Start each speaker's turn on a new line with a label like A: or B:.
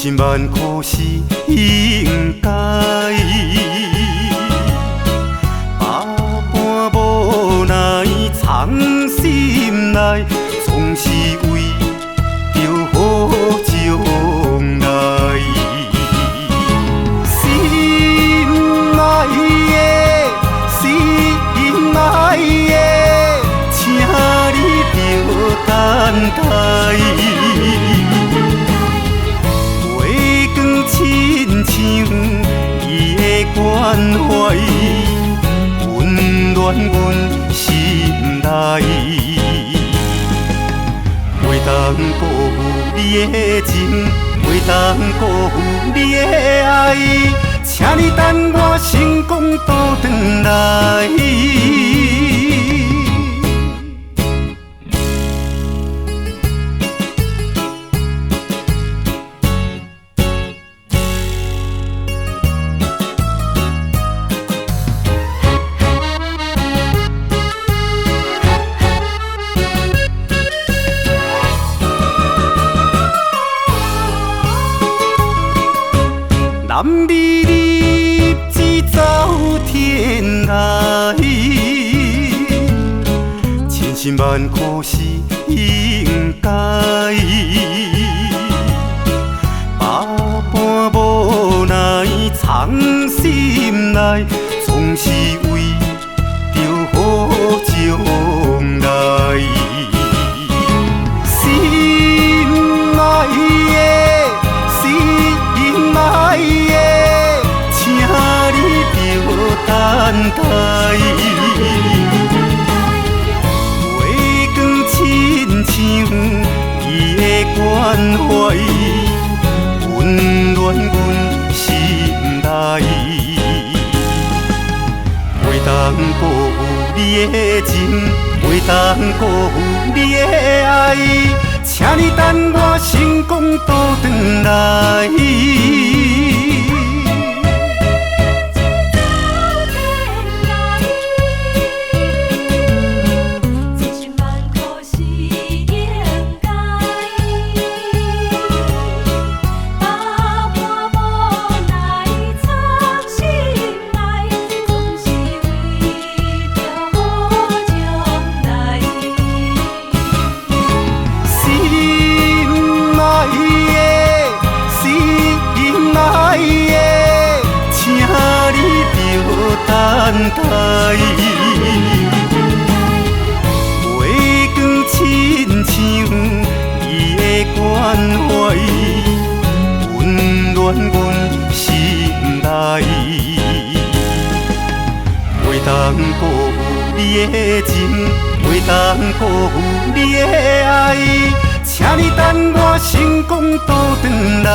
A: 千万苦是应该，百般无奈藏心内，总是为着好将来。心爱的，心爱的，请你着等待。亲像伊的关怀，温暖阮心内。袂当辜负你的情，袂当辜负你的爱，请你等我成功倒转来。男儿立志走天涯，千辛万苦是应该，百般无奈藏心内，总是为着好将来。心爱的，心爱的，请你着等待。月光亲像伊的关怀，温暖阮心内。袂当辜负你的情，袂当辜负你的爱，请你等我成功倒转来。等待，月光亲像伊的关怀，温暖阮心内。袂当辜负你的情，袂当辜负你的爱，请你等我成功倒转来。